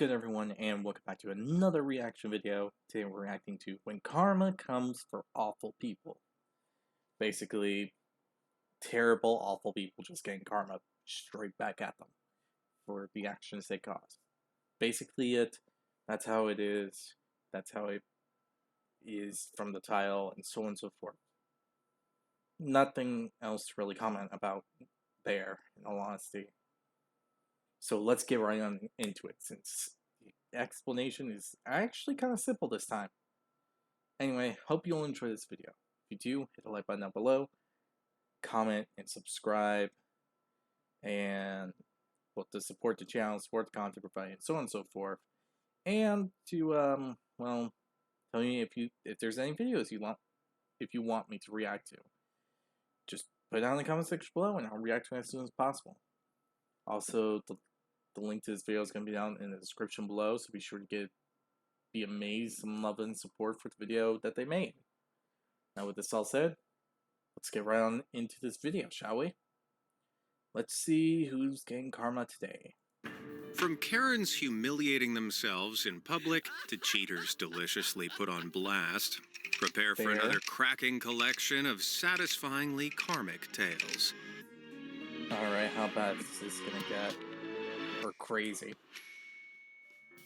good, everyone, and welcome back to another reaction video. Today we're reacting to When Karma Comes for Awful People. Basically, terrible, awful people just getting karma straight back at them for the actions they cause. Basically that's how it is, that's how it is from the title, and so on and so forth. Nothing else to really comment about there, in all honesty. So let's get right on into it, since the explanation is actually kind of simple this time. Anyway, hope you'll enjoy this video. If you do, hit the like button down below, comment and subscribe, and to support the channel, support the content provided, and so on and so forth. And to well, tell me if there's any videos if you want me to react to. Just put it down in the comment section below, and I'll react to it as soon as possible. Also, the link to this video is going to be down in the description below, so be sure to be amazed, some love and support for the video that they made. Now with this all said, let's get right on into this video, shall we? Let's see who's getting karma today. From Karens humiliating themselves in public to cheaters deliciously put on blast, prepare for another cracking collection of satisfyingly karmic tales. Alright, how bad is this gonna get? Or crazy?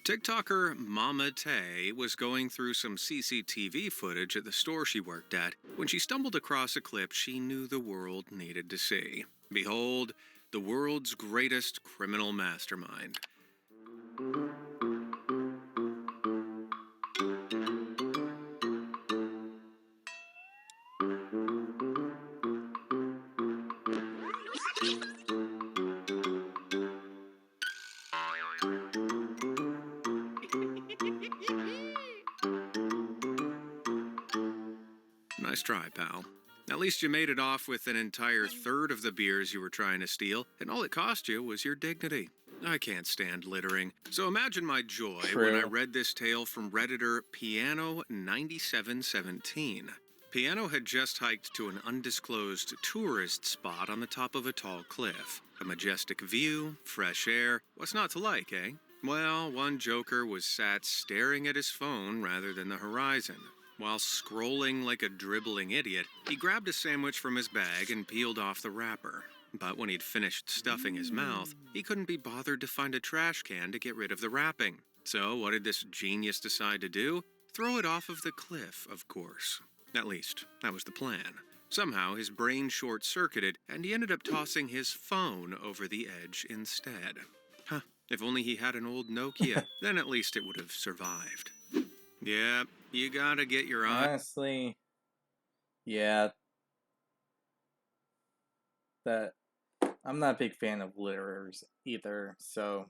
TikToker Mama Tay was going through some CCTV footage at the store she worked at when she stumbled across a clip she knew the world needed to see. Behold, the world's greatest criminal mastermind. Nice try, pal. At least you made it off with an entire third of the beers you were trying to steal, and all it cost you was your dignity. I can't stand littering, so imagine my joy when I read this tale from Redditor Piano9717. Piano had just hiked to an undisclosed tourist spot on the top of a tall cliff. A majestic view, fresh air, what's not to like, eh? Well, one joker was sat staring at his phone rather than the horizon. While scrolling like a dribbling idiot, he grabbed a sandwich from his bag and peeled off the wrapper. But when he'd finished stuffing his mouth, he couldn't be bothered to find a trash can to get rid of the wrapping. So what did this genius decide to do? Throw it off of the cliff, of course. At least, that was the plan. Somehow his brain short-circuited, and he ended up tossing his phone over the edge instead. Huh, if only he had an old Nokia, then at least it would have survived. Yeah, you gotta get your eye. Honestly, yeah. I'm not a big fan of litterers either, so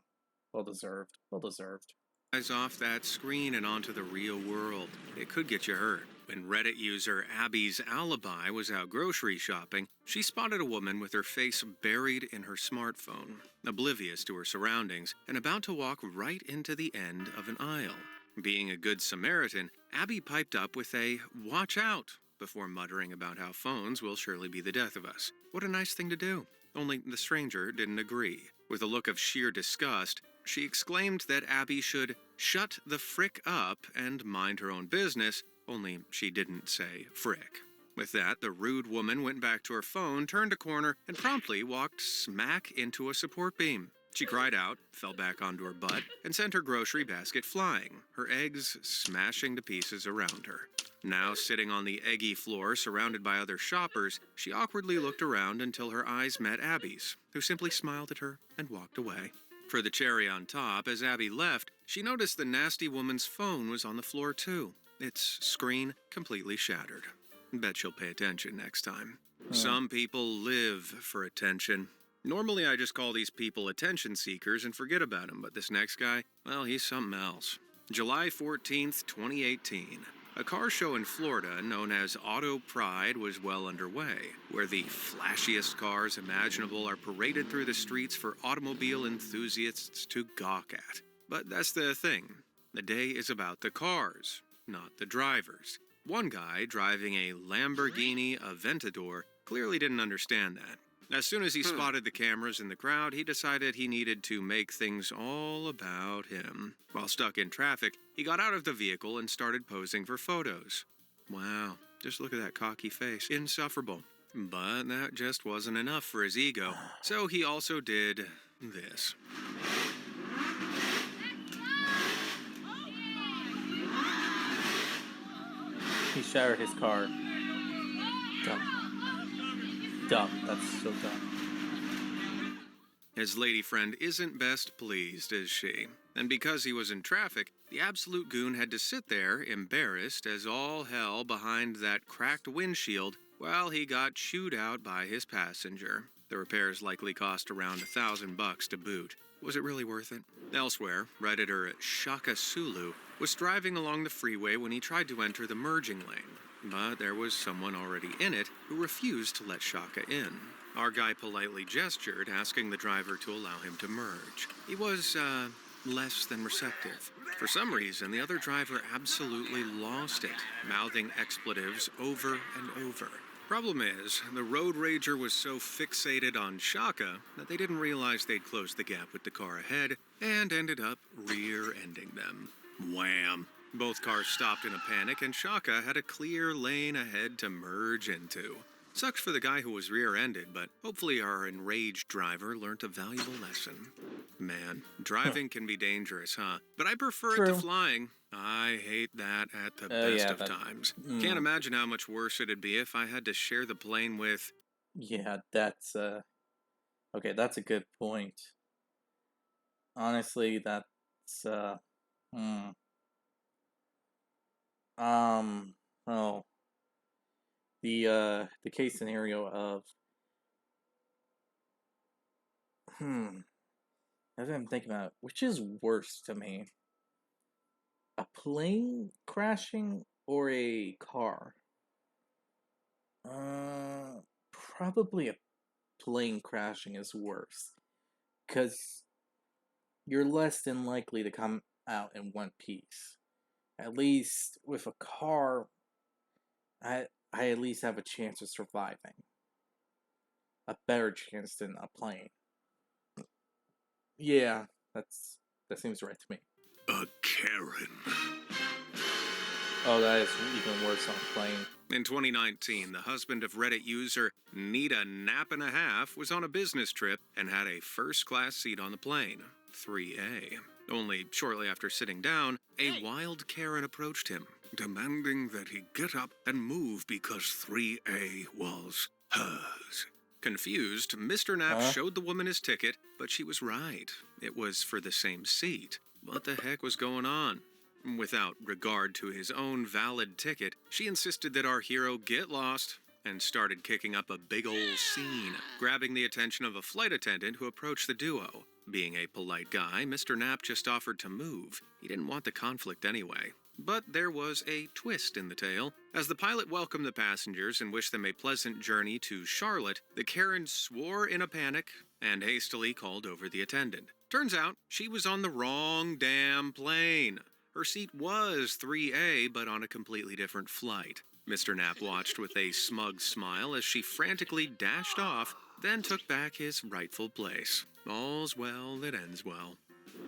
well deserved. Well deserved. Eyes off that screen and onto the real world. It could get you hurt. When Reddit user Abby's Alibi was out grocery shopping, she spotted a woman with her face buried in her smartphone, oblivious to her surroundings, and about to walk right into the end of an aisle. Being a good Samaritan, Abby piped up with a "watch out" before muttering about how phones will surely be the death of us. What a nice thing to do. Only the stranger didn't agree. With a look of sheer disgust, she exclaimed that Abby should shut the frick up and mind her own business, only she didn't say frick. With that, the rude woman went back to her phone, turned a corner, and promptly walked smack into a support beam. She cried out, fell back onto her butt, and sent her grocery basket flying, her eggs smashing to pieces around her. Now sitting on the eggy floor surrounded by other shoppers, she awkwardly looked around until her eyes met Abby's, who simply smiled at her and walked away. For the cherry on top, as Abby left, she noticed the nasty woman's phone was on the floor too, its screen completely shattered. Bet she'll pay attention next time. Some people live for attention. Normally, I just call these people attention seekers and forget about them, but this next guy, well, he's something else. July 14th, 2018. A car show in Florida known as Auto Pride was well underway, where the flashiest cars imaginable are paraded through the streets for automobile enthusiasts to gawk at. But that's the thing. The day is about the cars, not the drivers. One guy driving a Lamborghini Aventador clearly didn't understand that. As soon as he spotted the cameras in the crowd, he decided he needed to make things all about him. While stuck in traffic, he got out of the vehicle and started posing for photos. Wow, just look at that cocky face. Insufferable. But that just wasn't enough for his ego, so he also did this. He shattered his car. Dumb. Dumb. That's so dumb. His lady friend isn't best pleased, is she? And because he was in traffic, the absolute goon had to sit there, embarrassed as all hell behind that cracked windshield while he got chewed out by his passenger. The repairs likely cost around $1,000 to boot. Was it really worth it? Elsewhere, Redditor Shaka Sulu was driving along the freeway when he tried to enter the merging lane. But there was someone already in it who refused to let Shaka in. Our guy politely gestured, asking the driver to allow him to merge. He was, less than receptive. For some reason, the other driver absolutely lost it, mouthing expletives over and over. Problem is, the road rager was so fixated on Shaka that they didn't realize they'd closed the gap with the car ahead and ended up rear-ending them. Wham! Both cars stopped in a panic and Shaka had a clear lane ahead to merge into. Sucks for the guy who was rear-ended, but hopefully our enraged driver learned a valuable lesson. Man, driving can be dangerous, huh? But I prefer it to True. flying. I hate that at the best Yeah, of that- times. Can't imagine how much worse it'd be if I had to share the plane with... Yeah, that's okay, that's a good point. Honestly, that's hmm. Oh, the case scenario of as I'm thinking about it, which is worse to me? A plane crashing or a car? Uh, Probably a plane crashing is worse. Because you're less than likely to come out in one piece. At least with a car, I at least have a chance of surviving. A better chance than a plane. Yeah, that seems right to me. A Karen. Oh, that is even worse on a plane. In 2019, the husband of Reddit user Nita Nap and a Half was on a business trip and had a first-class seat on the plane, 3A. Only shortly after sitting down, a wild Karen approached him, demanding that he get up and move because 3A was hers. Confused, Mr. Knapp showed the woman his ticket, but she was right. It was for the same seat. What the heck was going on? Without regard to his own valid ticket, she insisted that our hero get lost and started kicking up a big old scene, grabbing the attention of a flight attendant who approached the duo. Being a polite guy, Mr. Knapp just offered to move. He didn't want the conflict anyway. But there was a twist in the tale. As the pilot welcomed the passengers and wished them a pleasant journey to Charlotte, the Karen swore in a panic and hastily called over the attendant. Turns out, she was on the wrong damn plane. Her seat was 3A, but on a completely different flight. Mr. Knapp watched with a smug smile as she frantically dashed off, then took back his rightful place. All's well that ends well.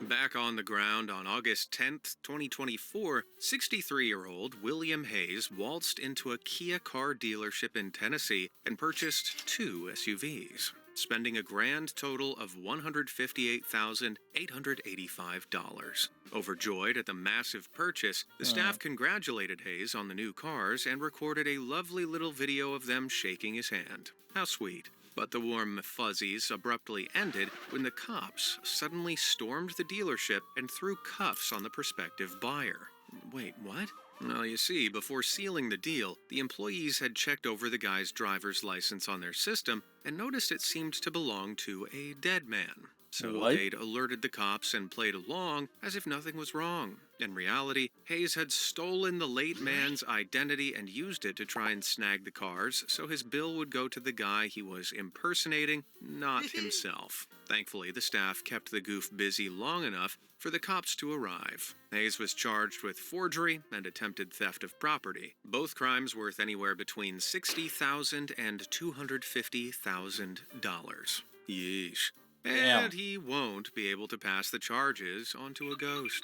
Back on the ground on August 10th, 2024, 63-year-old William Hayes waltzed into a Kia car dealership in Tennessee and purchased 2 SUVs, spending a grand total of $158,885. Overjoyed at the massive purchase, the staff congratulated Hayes on the new cars and recorded a lovely little video of them shaking his hand. How sweet. But the warm fuzzies abruptly ended when the cops suddenly stormed the dealership and threw cuffs on the prospective buyer. Wait, what? Well, you see, before sealing the deal, the employees had checked over the guy's driver's license on their system and noticed it seemed to belong to a dead man. So What? they'd alerted the cops and played along as if nothing was wrong. In reality, Hayes had stolen the late man's identity and used it to try and snag the cars, so his bill would go to the guy he was impersonating, not himself. Thankfully, the staff kept the goof busy long enough for the cops to arrive. Hayes was charged with forgery and attempted theft of property, both crimes worth anywhere between $60,000 and $250,000. Yeesh. Damn. And he won't be able to pass the charges onto a ghost.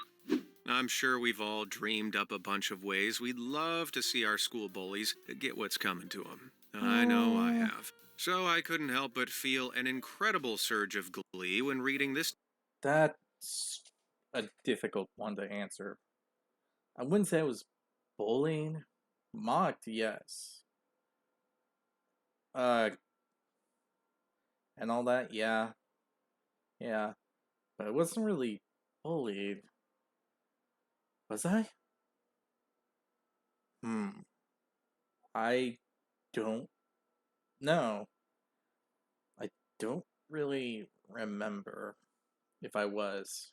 I'm sure we've all dreamed up a bunch of ways we'd love to see our school bullies get what's coming to them. I know I have. So I couldn't help but feel an incredible surge of glee when reading this. That's a difficult one to answer. I wouldn't say it was bullying. Mocked, yes. Uh, and all that, yeah. Yeah. But I wasn't really bullied. Was I? Hmm. I don't know. I don't really remember if I was.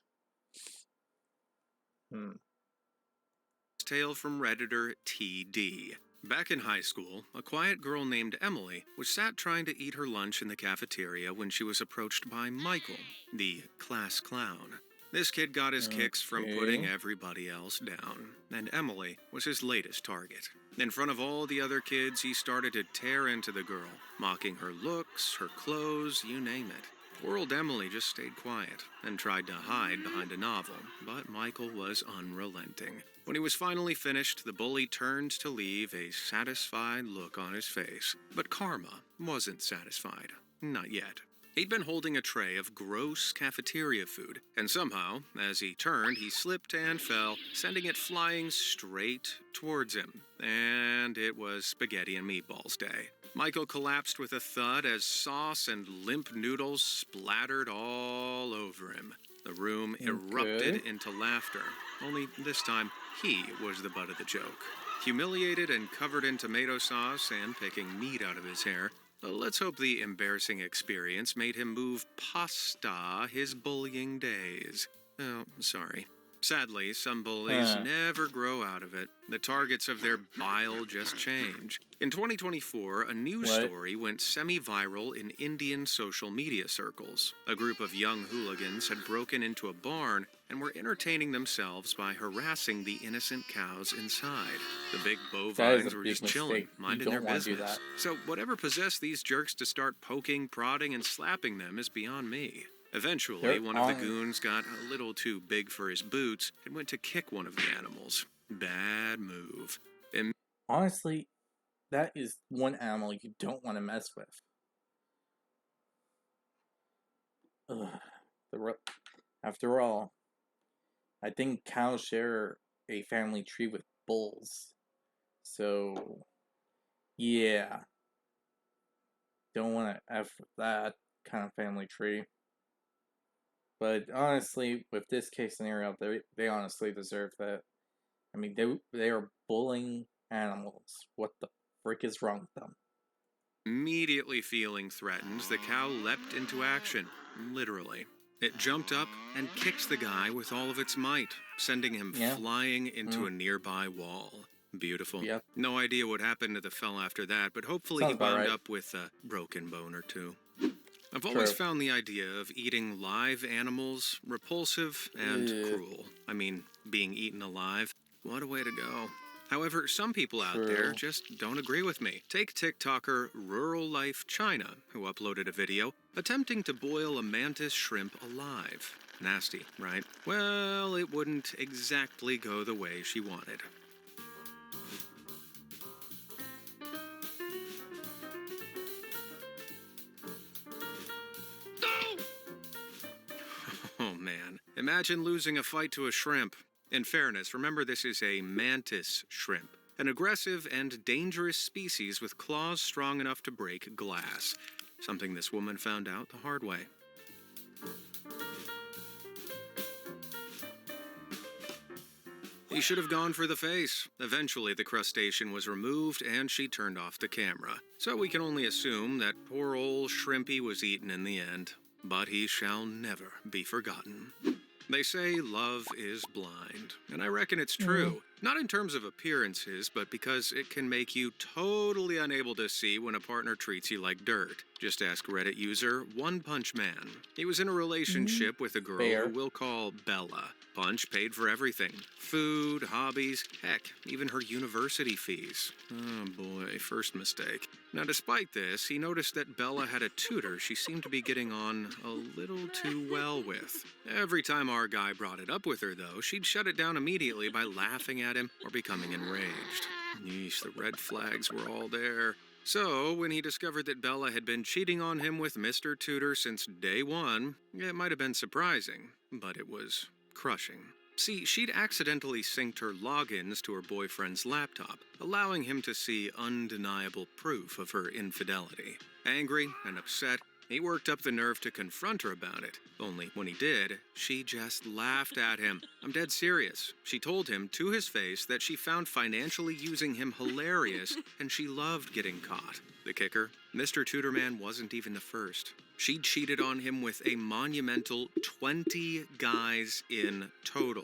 Hmm. Tale from Redditor TD. Back in high school, a quiet girl named Emily was sat trying to eat her lunch in the cafeteria when she was approached by Michael, the class clown. This kid got his kicks from putting Okay. everybody else down, and Emily was his latest target. In front of all the other kids, he started to tear into the girl, mocking her looks, her clothes, you name it. Poor old Emily just stayed quiet and tried to hide behind a novel, but Michael was unrelenting. When he was finally finished, the bully turned to leave a satisfied look on his face. But Karma wasn't satisfied. Not yet. He'd been holding a tray of gross cafeteria food, and somehow, as he turned, he slipped and fell, sending it flying straight towards him. And it was spaghetti and meatballs day. Michael collapsed with a thud as sauce and limp noodles splattered all over him. The room erupted Okay. into laughter, only this time he was the butt of the joke. Humiliated and covered in tomato sauce and picking meat out of his hair, let's hope the embarrassing experience made him move pasta his bullying days. Oh, sorry. Sadly, some bullies Huh. never grow out of it. The targets of their bile just change. In 2024, a news What? story went semi-viral in Indian social media circles. A group of young hooligans had broken into a barn and were entertaining themselves by harassing the innocent cows inside. The big That is a bovines were big just chilling, mistake. You minding their don't want to do business. that. So whatever possessed these jerks to start poking, prodding, and slapping them is beyond me. Eventually, They're one of the on. goons got a little too big for his boots and went to kick one of the animals. Bad move. Honestly, that is one animal you don't want to mess with. Ugh. After all, I think cows share a family tree with bulls. So, yeah, don't want to F with that kind of family tree. But honestly, with this case scenario, they honestly deserve that. I mean, they are bullying animals. What the frick is wrong with them? Immediately feeling threatened, the cow leapt into action, literally. It jumped up and kicked the guy with all of its might, sending him Yeah. flying into Mm. a nearby wall. Beautiful. Yep. No idea what happened to the fella after that, but hopefully he Sounds about wound right. up with a broken bone or two. I've always True. found the idea of eating live animals repulsive and Ugh. cruel. I mean, being eaten alive. What a way to go. However, some people out there True. just don't agree with me. Take TikToker Rural Life China, who uploaded a video attempting to boil a mantis shrimp alive. Nasty, right? Well, it wouldn't exactly go the way she wanted. Oh man, imagine losing a fight to a shrimp. In fairness, remember this is a mantis shrimp, an aggressive and dangerous species with claws strong enough to break glass. Something this woman found out the hard way. He should have gone for the face. Eventually, the crustacean was removed and she turned off the camera. So we can only assume that poor old Shrimpy was eaten in the end. but he shall never be forgotten. They say love is blind, and I reckon it's Mm, true. Not in terms of appearances, but because it can make you totally unable to see when a partner treats you like dirt. Just ask Reddit user One Punch Man. He was in a mm, relationship with a girl who fair. we'll call Bella. Punch paid for everything: food, hobbies, heck, even her university fees. Oh boy, first mistake. Now, despite this, he noticed that Bella had a tutor she seemed to be getting on a little too well with. Every time our guy brought it up with her, though, she'd shut it down immediately by laughing at him or becoming enraged. Yeesh, the red flags were all there. So, when he discovered that Bella had been cheating on him with Mr. Tutor since day one, it might have been surprising, but it was crushing. See, she'd accidentally synced her logins to her boyfriend's laptop, allowing him to see undeniable proof of her infidelity. Angry and upset, he worked up the nerve to confront her about it. Only when he did, she just laughed at him. I'm dead serious. She told him to his face that she found financially using him hilarious and she loved getting caught. The kicker? Mr. Tutorman wasn't even the first. She cheated on him with a monumental 20 guys in total.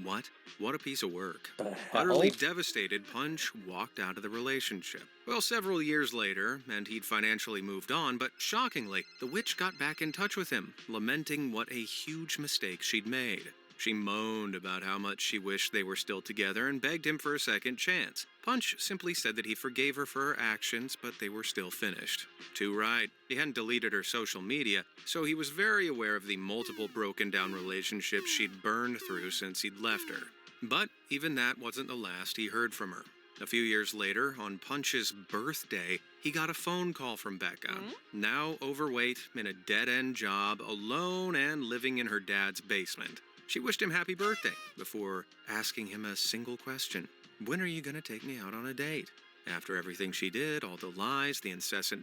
What? What a piece of work. The Utterly hell? devastated, Punch walked out of the relationship. Well, several years later, and he'd financially moved on, but shockingly, the witch got back in touch with him, lamenting what a huge mistake she'd made. She moaned about how much she wished they were still together and begged him for a second chance. Punch simply said that he forgave her for her actions, but they were still finished. Too right. He hadn't deleted her social media, so he was very aware of the multiple broken down relationships she'd burned through since he'd left her. But even that wasn't the last he heard from her. A few years later, on Punch's birthday, he got a phone call from Becca. Now overweight, in a dead-end job, alone and living in her dad's basement. She wished him happy birthday before asking him a single question. When are you going to take me out on a date? After everything she did, all the lies, the incessant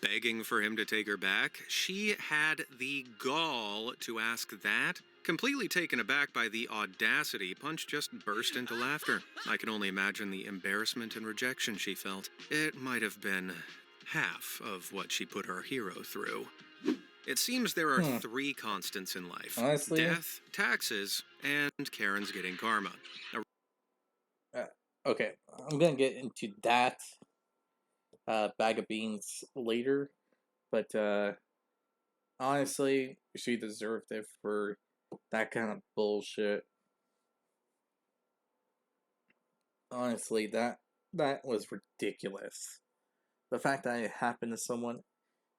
begging for him to take her back, she had the gall to ask that. Completely taken aback by the audacity, Punch just burst into laughter. I can only imagine the embarrassment and rejection she felt. It might have been half of what she put our hero through. It seems there are Hmm. three constants in life: Honestly, death, taxes, and Karen's getting karma. Now, uh, okay, I'm gonna get into that bag of beans later, but honestly, she deserved it for that kind of bullshit. Honestly, that was ridiculous. The fact that it happened to someone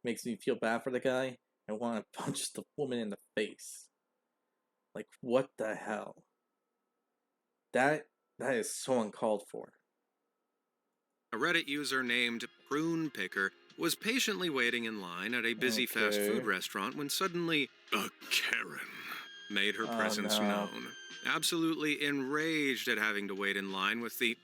makes me feel bad for the guy and want to punch the woman in the face. Like, what the hell? That is so uncalled for. a Reddit user named Prune Picker was patiently waiting in line at a busy fast food Okay. restaurant when suddenly a Karen made her Oh presence no. known. Absolutely enraged at having to wait in line with the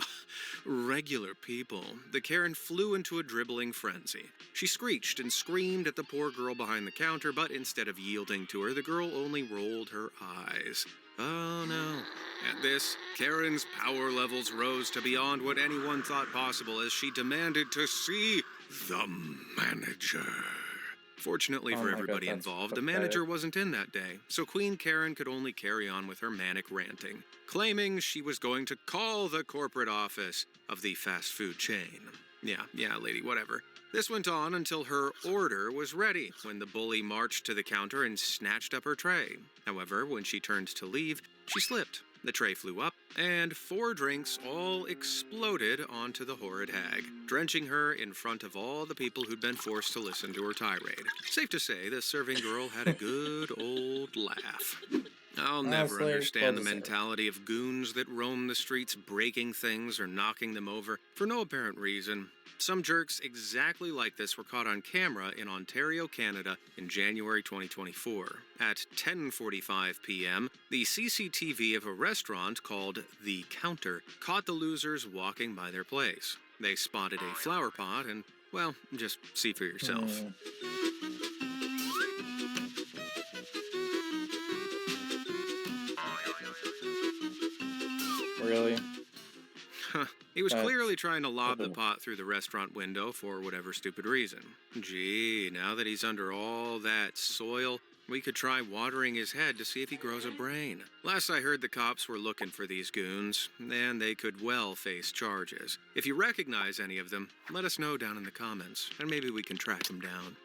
regular people, the Karen flew into a dribbling frenzy. She screeched and screamed at the poor girl behind the counter, but instead of yielding to her, the girl only rolled her eyes. Oh no. At this, Karen's power levels rose to beyond what anyone thought possible as she demanded to see the manager. Fortunately Oh for my god, everybody that's involved, the pathetic. manager wasn't in that day, so Queen Karen could only carry on with her manic ranting, claiming she was going to call the corporate office of the fast food chain. Yeah, lady, whatever. This went on until her order was ready, when the bully marched to the counter and snatched up her tray. However, when she turned to leave, she slipped. The tray flew up, and 4 drinks all exploded onto the horrid hag, drenching her in front of all the people who'd been forced to listen to her tirade. Safe to say, the serving girl had a good old laugh. I'll never Honestly, well understand the deserved. mentality of goons that roam the streets breaking things or knocking them over for no apparent reason. Some jerks exactly like this were caught on camera in Ontario, Canada in January 2024. At 10:45 p.m., the CCTV of a restaurant called The Counter caught the losers walking by their place. They spotted a flower pot and, well, just see for yourself. Hmm. Really? He was clearly That's trying to a lob the little. pot through the restaurant window for whatever stupid reason. Gee, now that he's under all that soil, we could try watering his head to see if he grows a brain. Last I heard, the cops were looking for these goons, and they could well face charges. If you recognize any of them, let us know down in the comments, and maybe we can track them down.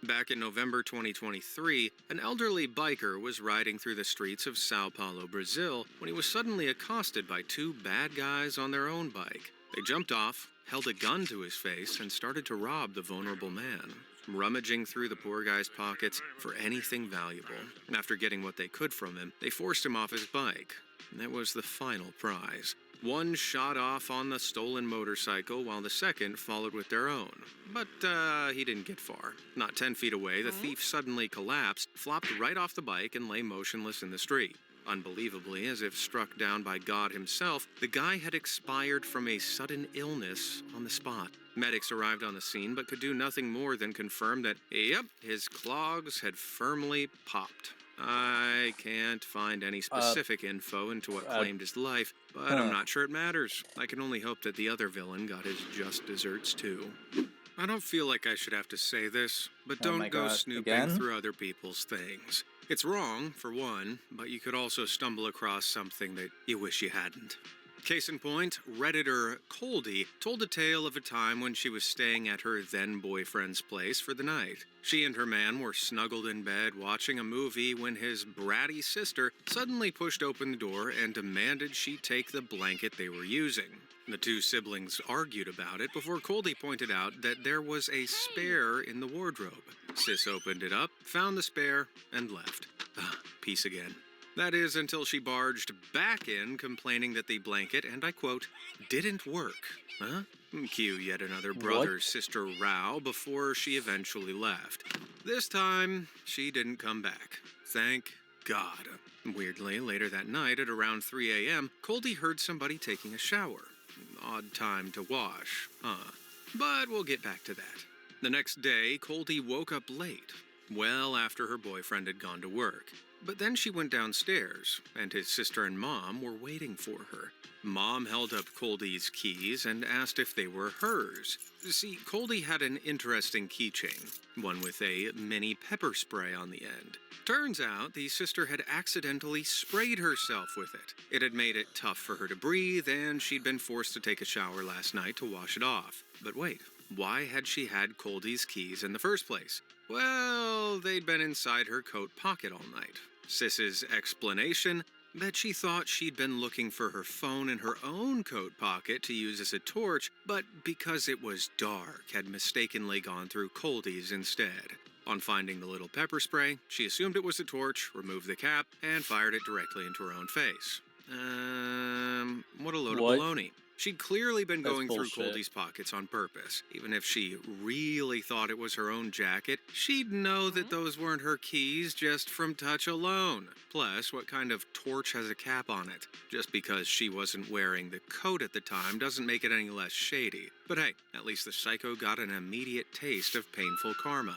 Back in November 2023, an elderly biker was riding through the streets of Sao Paulo, Brazil, when he was suddenly accosted by two bad guys on their own bike. They jumped off, held a gun to his face, and started to rob the vulnerable man, rummaging through the poor guy's pockets for anything valuable. After getting what they could from him, they forced him off his bike. That was the final prize. One shot off on the stolen motorcycle, while the second followed with their own. But he didn't get far. Not 10 feet away, the thief suddenly collapsed, flopped right off the bike, and lay motionless in the street. Unbelievably, as if struck down by God himself, the guy had expired from a sudden illness on the spot. Medics arrived on the scene but could do nothing more than confirm that, yep, his clogs had firmly popped. I can't find any Uh, specific info into what uh, claimed his life, but I'm huh. not sure it matters. I can only hope that the other villain got his just desserts too. I don't feel like I should have to say this, but Oh my don't go god. snooping Again? through other people's things. It's wrong, for one, but you could also stumble across something that you wish you hadn't. Case in point, Redditor Coldy told a tale of a time when she was staying at her then-boyfriend's place for the night. She and her man were snuggled in bed watching a movie when his bratty sister suddenly pushed open the door and demanded she take the blanket they were using. The two siblings argued about it before Coldy pointed out that there was a spare in the wardrobe. Sis opened it up, found the spare, and left. Peace again. That is, until she barged back in, complaining that the blanket, and I quote, didn't work. Huh? Cue yet another What? brother-sister row before she eventually left. This time, she didn't come back. Thank God. Weirdly, later that night at around 3 a.m., Coldy heard somebody taking a shower. Odd time to wash, huh? But we'll get back to that. The next day, Coldy woke up late, well after her boyfriend had gone to work. But then she went downstairs, and his sister and mom were waiting for her. Mom held up Coldy's keys and asked if they were hers. See, Coldy had an interesting keychain, one with a mini pepper spray on the end. Turns out the sister had accidentally sprayed herself with it. It had made it tough for her to breathe, and she'd been forced to take a shower last night to wash it off. But wait, why had she had Coldy's keys in the first place? Well, they'd been inside her coat pocket all night. Sis's explanation? That she thought she'd been looking for her phone in her own coat pocket to use as a torch, but because it was dark, had mistakenly gone through Coldy's instead. On finding the little pepper spray, she assumed it was a torch, removed the cap, and fired it directly into her own face. What a load of What? baloney. She'd clearly been That's going through bullshit. Coldy's pockets on purpose. Even if she really thought it was her own jacket, she'd know that those weren't her keys just from touch alone. Plus, what kind of torch has a cap on it? Just because she wasn't wearing the coat at the time doesn't make it any less shady. But hey, at least the psycho got an immediate taste of painful karma.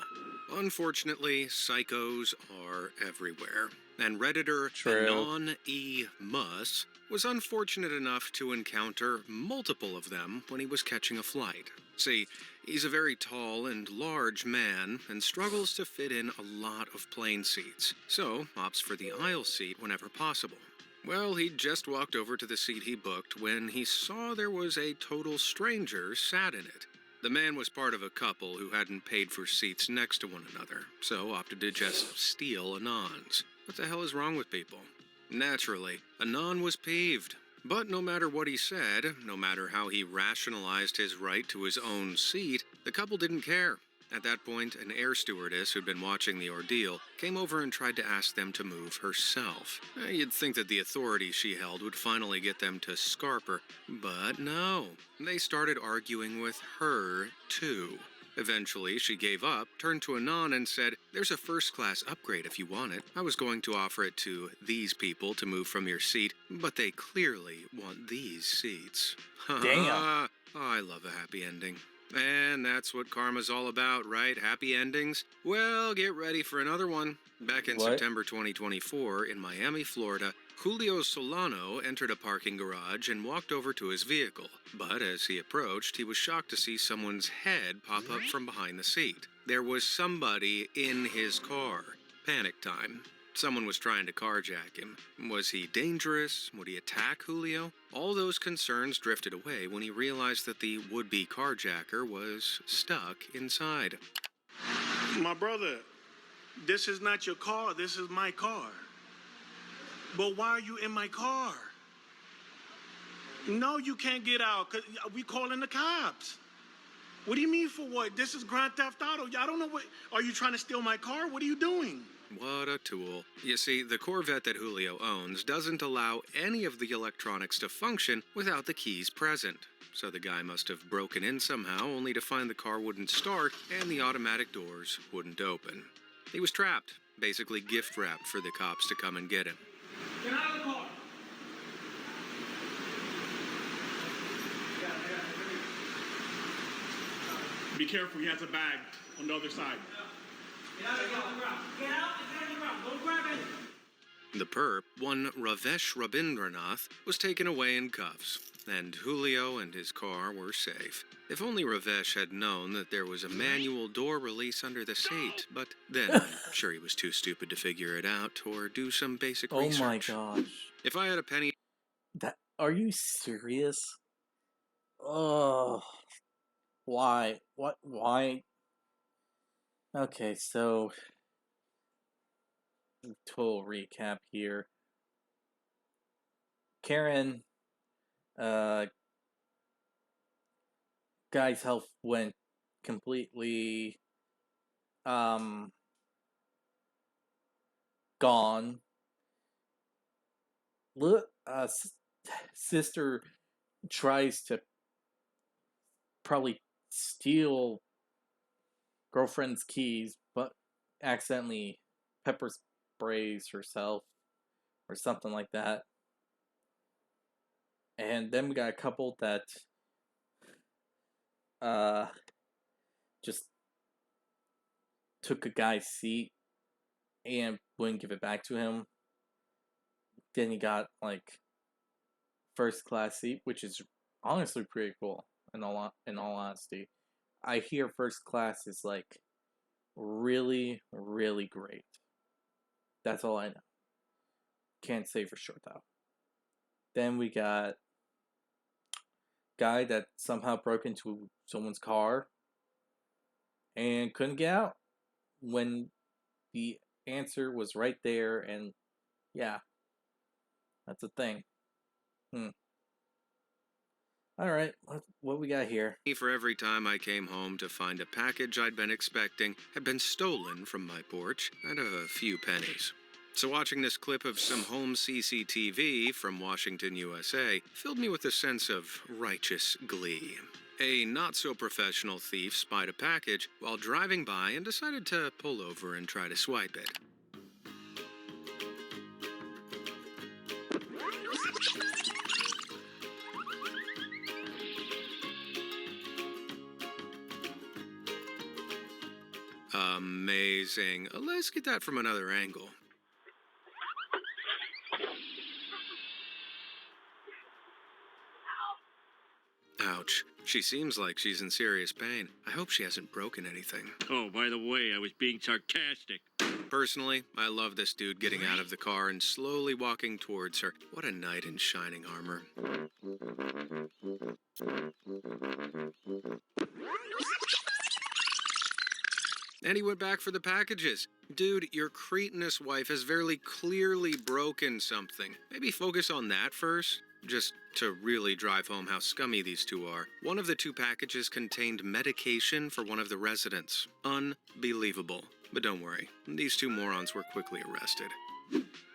Unfortunately, psychos are everywhere. And Redditor True. Anon E. Muss was unfortunate enough to encounter multiple of them when he was catching a flight. See, he's a very tall and large man and struggles to fit in a lot of plane seats, so opts for the aisle seat whenever possible. Well, he'd just walked over to the seat he booked when he saw there was a total stranger sat in it. The man was part of a couple who hadn't paid for seats next to one another, so opted to just steal Anon's. What the hell is wrong with people? Naturally, Anon was peeved. But no matter what he said, no matter how he rationalized his right to his own seat, the couple didn't care. At that point, an air stewardess who'd been watching the ordeal came over and tried to ask them to move herself. You'd think that the authority she held would finally get them to scarp her, but no. They started arguing with her, too. Eventually, she gave up, turned to Anon and said, "There's a first-class upgrade if you want it. I was going to offer it to these people to move from your seat, but they clearly want these seats." Damn. I love a happy ending. And that's what karma's all about, right? Happy endings? Well, get ready for another one. Back in What? September 2024, in Miami, Florida, Julio Solano entered a parking garage and walked over to his vehicle. But as he approached, he was shocked to see someone's head pop up from behind the seat. There was somebody in his car. Panic time. Someone was trying to carjack him. Was he dangerous? Would he attack Julio? All those concerns drifted away when he realized that the would-be carjacker was stuck inside. My brother, this is not your car. This is my car. But why are you in my car? No, you can't get out. Cause we calling the cops. What do you mean for what? This is Grand Theft Auto. I don't know what. Are you trying to steal my car? What are you doing? What a tool. You see, the Corvette that Julio owns doesn't allow any of the electronics to function without the keys present. So the guy must have broken in somehow, only to find the car wouldn't start and the automatic doors wouldn't open. He was trapped, basically gift wrapped for the cops to come and get him. Get out of the car. Be careful, he has a bag on the other side. Get out and get on the ground. Don't grab it. The perp, one Ravesh Rabindranath, was taken away in cuffs, and Julio and his car were safe. If only Ravesh had known that there was a manual door release under the seat, but then I'm sure he was too stupid to figure it out or do some basic Oh research. my gosh. If I had a penny... Are you serious? Oh. Why? What? Why? Okay, so total recap here. Karen, guy's health went completely gone. Look, sister tries to probably steal girlfriend's keys, but accidentally pepper sprays herself or something like that. And then we got a couple that just took a guy's seat and wouldn't give it back to him. Then he got like first class seat, which is honestly pretty cool. In all honesty, I hear first class is like really, really great. That's all I know. Can't say for sure though. Then we got guy that somehow broke into someone's car and couldn't get out when the answer was right there, and yeah, that's a thing. Alright, what we got here? For every time I came home to find a package I'd been expecting had been stolen from my porch, I'd have a few pennies. So watching this clip of some home CCTV from Washington, USA, filled me with a sense of righteous glee. A not-so-professional thief spied a package while driving by and decided to pull over and try to swipe it. Amazing. Let's get that from another angle. Ouch. She seems like she's in serious pain. I hope she hasn't broken anything. Oh, by the way, I was being sarcastic. Personally, I love this dude getting out of the car and slowly walking towards her. What a knight in shining armor. And he went back for the packages. Dude, your cretinous wife has very clearly broken something. Maybe focus on that first? Just to really drive home how scummy these two are. One of the two packages contained medication for one of the residents. Unbelievable. But don't worry, these two morons were quickly arrested.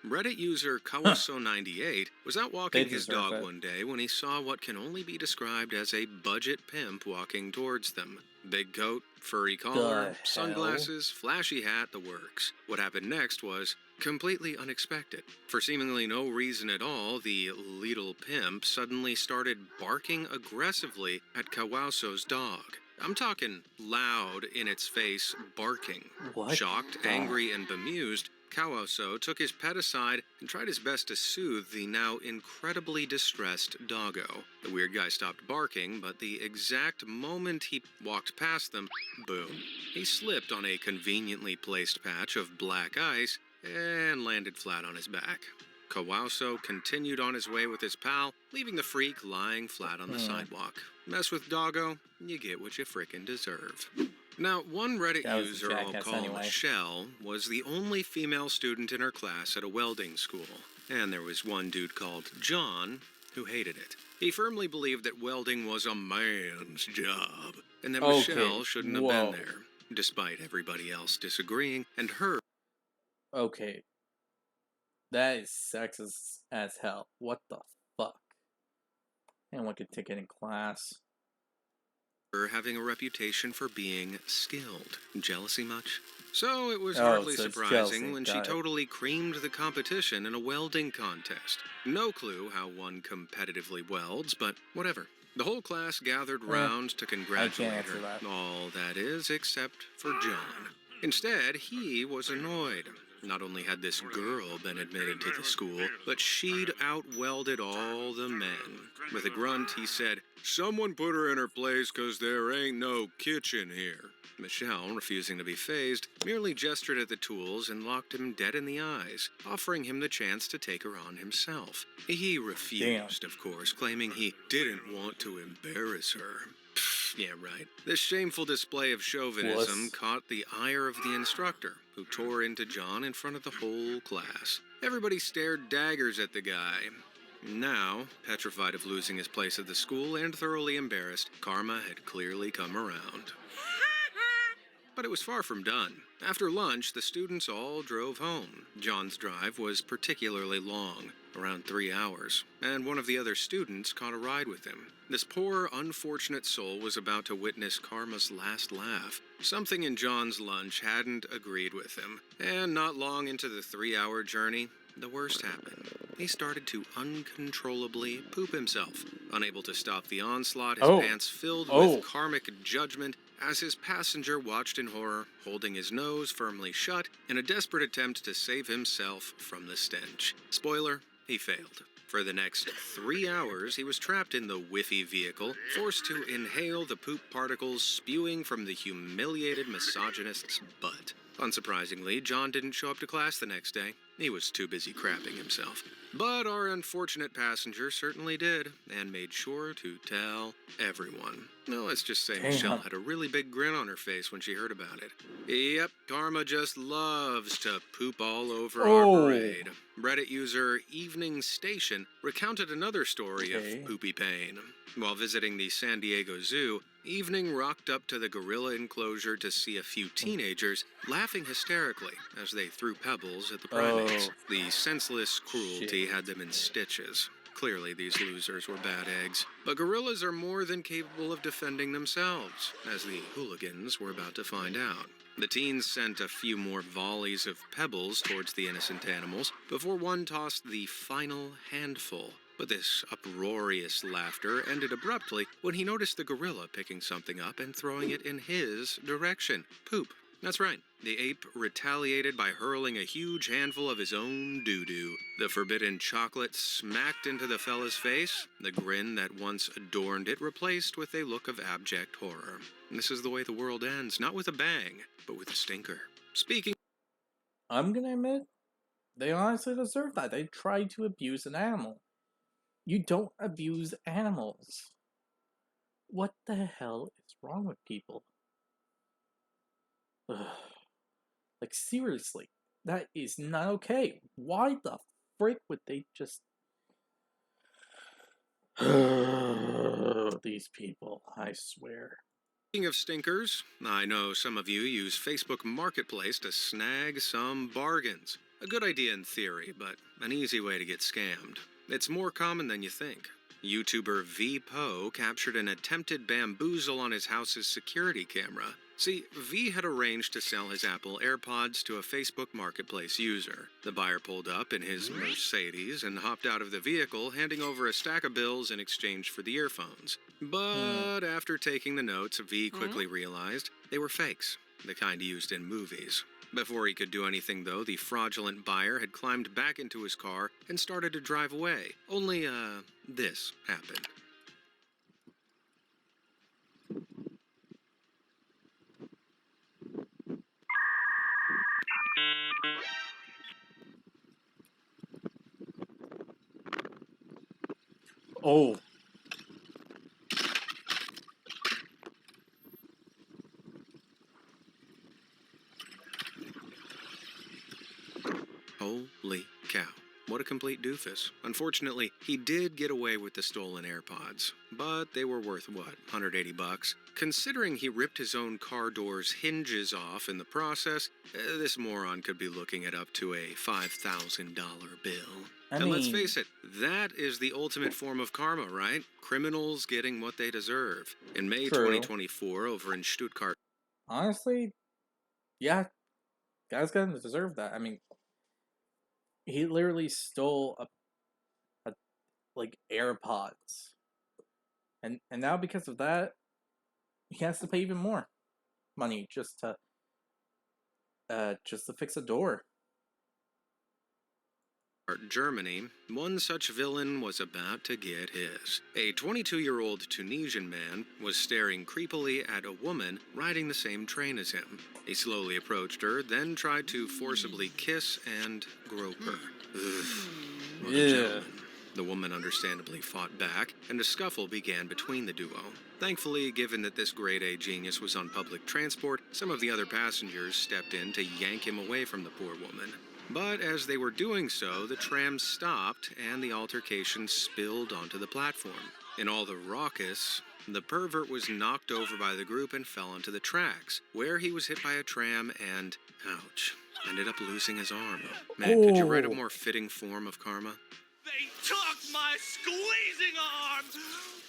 Reddit user Kawaso98 was out walking his dog one day when he saw what can only be described as a budget pimp walking towards them. Big coat, furry collar, sunglasses, flashy hat, the works. What happened next was completely unexpected. For seemingly no reason at all, the little pimp suddenly started barking aggressively at Kawaso's dog. I'm talking loud, in its face, barking. What? Shocked, angry, and bemused, Kawaso took his pet aside and tried his best to soothe the now incredibly distressed doggo. The weird guy stopped barking, but the exact moment he walked past them, boom, he slipped on a conveniently placed patch of black ice and landed flat on his back. Kawaso continued on his way with his pal, leaving the freak lying flat on the sidewalk. Mess with doggo, you get what you frickin' deserve. Now, one Reddit That was a user I'll jackass call anyway. Michelle was the only female student in her class at a welding school. And there was one dude called John who hated it. He firmly believed that welding was a man's job, and that Michelle shouldn't have been there, despite everybody else disagreeing, and her Okay. That is sexist as hell. What the fuck? Anyone could take it in class. having a reputation for being skilled. Jealousy much? So it was hardly so it's surprising jealousy. when she Got it. totally creamed the competition in a welding contest. No clue how one competitively welds, but whatever. The whole class gathered round to congratulate answer her. that. All that is, except for John. Instead, he was annoyed. Not only had this girl been admitted to the school, but she'd out-welded all the men. With a grunt, he said, "Someone put her in her place 'cause there ain't no kitchen here." Michelle, refusing to be fazed, merely gestured at the tools and looked him dead in the eyes, offering him the chance to take her on himself. He refused, of course, claiming he didn't want to embarrass her. Yeah, right. This shameful display of chauvinism caught the ire of the instructor, who tore into John in front of the whole class. Everybody stared daggers at the guy. Now, petrified of losing his place at the school and thoroughly embarrassed, karma had clearly come around. But it was far from done. After lunch, the students all drove home. John's drive was particularly long, around 3 hours, and one of the other students caught a ride with him. This poor, unfortunate soul was about to witness karma's last laugh. Something in John's lunch hadn't agreed with him, and not long into the 3-hour journey, the worst happened. He started to uncontrollably poop himself. Unable to stop the onslaught, his pants filled with karmic judgment as his passenger watched in horror, holding his nose firmly shut in a desperate attempt to save himself from the stench. Spoiler, he failed. For the next 3 hours, he was trapped in the whiffy vehicle, forced to inhale the poop particles spewing from the humiliated misogynist's butt. Unsurprisingly, John didn't show up to class the next day. He was too busy crapping himself. But our unfortunate passenger certainly did, and made sure to tell everyone. No, let's just say Michelle had a really big grin on her face when she heard about it. Yep, karma just loves to poop all over our parade. Reddit user Evening Station recounted another story of poopy pain. While visiting the San Diego Zoo, Evening rocked up to the gorilla enclosure to see a few teenagers laughing hysterically as they threw pebbles at the primates. The senseless cruelty had them in stitches. Clearly, these losers were bad eggs. But gorillas are more than capable of defending themselves, as the hooligans were about to find out. The teens sent a few more volleys of pebbles towards the innocent animals before one tossed the final handful. But this uproarious laughter ended abruptly when he noticed the gorilla picking something up and throwing it in his direction. Poop. That's right. The ape retaliated by hurling a huge handful of his own doo-doo. The forbidden chocolate smacked into the fella's face, the grin that once adorned it replaced with a look of abject horror. And this is the way the world ends, not with a bang, but with a stinker. Speaking... I'm gonna admit, they honestly deserve that. They tried to abuse an animal. You don't abuse animals. What the hell is wrong with people? Ugh. Like, seriously, that is not okay. Why the frick would they just... These people, I swear. Speaking of stinkers, I know some of you use Facebook Marketplace to snag some bargains. A good idea in theory, but an easy way to get scammed. It's more common than you think. YouTuber V-Po captured an attempted bamboozle on his house's security camera. See, V had arranged to sell his Apple AirPods to a Facebook Marketplace user. The buyer pulled up in his Mercedes and hopped out of the vehicle, handing over a stack of bills in exchange for the earphones. But after taking the notes, V quickly realized they were fakes, the kind used in movies. Before he could do anything, though, the fraudulent buyer had climbed back into his car and started to drive away. Only, this happened. Oh, Holy cow. What a complete doofus. Unfortunately, he did get away with the stolen AirPods, but they were worth what, $180? Considering he ripped his own car door's hinges off in the process, this moron could be looking at up to a $5,000 bill. I And let's mean, face it, that is the ultimate form of karma, right? Criminals getting what they deserve. In May true. 2024, over in Stuttgart, Honestly, yeah, guys gonna deserve that. I mean, he literally stole a like AirPods, and now because of that, he has to pay even more money just to fix a door. Germany, one such villain was about to get his. A 22-year-old Tunisian man was staring creepily at a woman riding the same train as him. He slowly approached her, then tried to forcibly kiss and grope her. Ugh, what a Yeah. gentleman. The woman understandably fought back, and a scuffle began between the duo. Thankfully, given that this grade-A genius was on public transport, some of the other passengers stepped in to yank him away from the poor woman. But as they were doing so, the tram stopped and the altercation spilled onto the platform. In all the ruckus, the pervert was knocked over by the group and fell onto the tracks, where he was hit by a tram and, ouch, ended up losing his arm. Man, could you write a more fitting form of karma? They took my squeezing arm!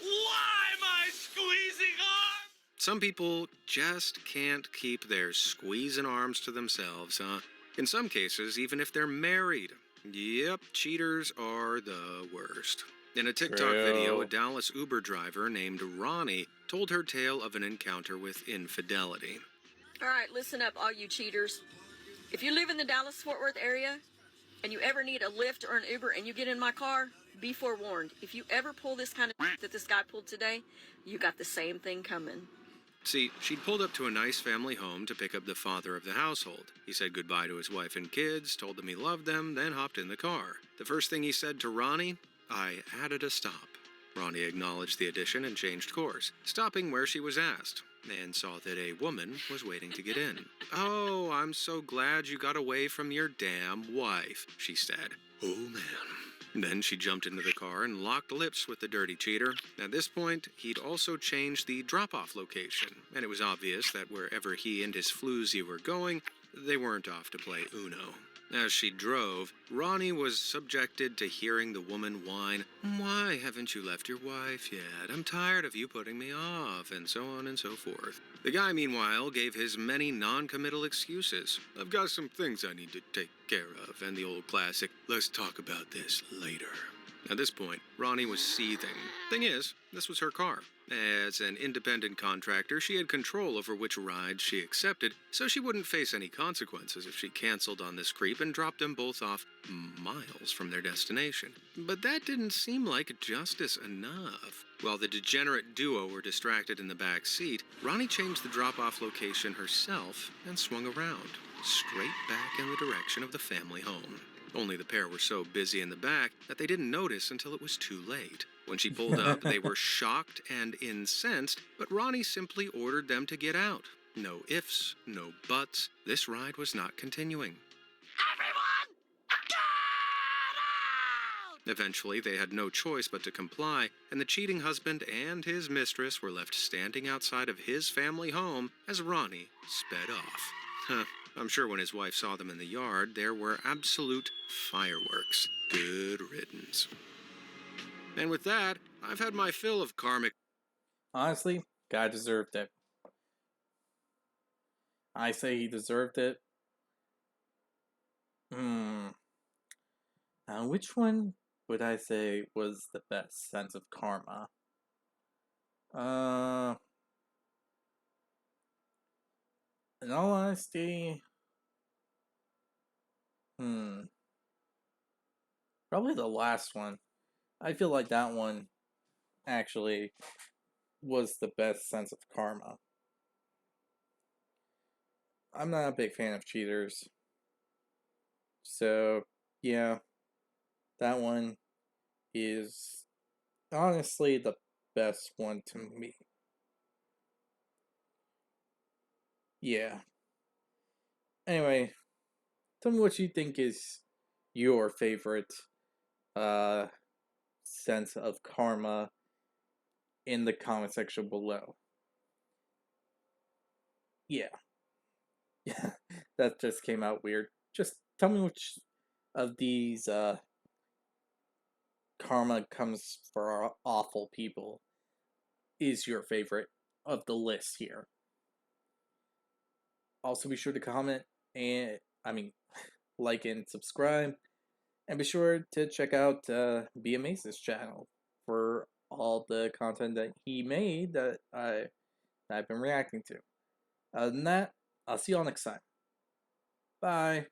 Why my squeezing arm? Some people just can't keep their squeezing arms to themselves, huh? In some cases, even if they're married. Yep, cheaters are the worst. In a TikTok video, a Dallas Uber driver named Ronnie told her tale of an encounter with infidelity. All right, listen up, all you cheaters. If you live in the Dallas-Fort Worth area and you ever need a Lyft or an Uber and you get in my car, be forewarned. If you ever pull this kind of that this guy pulled today, you got the same thing coming. See, she'd pulled up to a nice family home to pick up the father of the household. He said goodbye to his wife and kids, told them he loved them, then hopped in the car. The first thing he said to Ronnie, "I added a stop." Ronnie acknowledged the addition and changed course, stopping where she was asked, and saw that a woman was waiting to get in. "Oh, I'm so glad you got away from your damn wife," she said. Oh, man. Then she jumped into the car and locked lips with the dirty cheater. At this point, he'd also changed the drop-off location, and it was obvious that wherever he and his floozy were going, they weren't off to play Uno. As she drove, Ronnie was subjected to hearing the woman whine, "Why haven't you left your wife yet? I'm tired of you putting me off," and so on and so forth. The guy, meanwhile, gave his many non-committal excuses. "I've got some things I need to take care of," and the old classic, "let's talk about this later." At this point, Ronnie was seething. Thing is, this was her car. As an independent contractor, she had control over which rides she accepted, so she wouldn't face any consequences if she canceled on this creep and dropped them both off miles from their destination. But that didn't seem like justice enough. While the degenerate duo were distracted in the back seat, Ronnie changed the drop-off location herself and swung around, straight back in the direction of the family home. Only the pair were so busy in the back that they didn't notice until it was too late. When she pulled up, they were shocked and incensed, but Ronnie simply ordered them to get out. No ifs, no buts. This ride was not continuing. Everyone, get out! Eventually, they had no choice but to comply, and the cheating husband and his mistress were left standing outside of his family home as Ronnie sped off. Huh. I'm sure when his wife saw them in the yard, there were absolute fireworks. Good riddance. And with that, I've had my fill of karmic. Honestly, guy deserved it. I say he deserved it. Now, which one would I say was the best sense of karma? In all honesty, Hmm. Probably the last one. I feel like that one actually was the best sense of karma. I'm not a big fan of cheaters. So, yeah, that one is honestly the best one to me. Yeah. Anyway, tell me what you think is your favorite uh sense of karma in the comment section below. Yeah. Yeah. That just came out weird. Just tell me which of these karma comes for awful people is your favorite of the list here. Also be sure to comment and like and subscribe. And be sure to check out BMace's channel for all the content that he made that I've been reacting to. Other than that, I'll see y'all next time. Bye.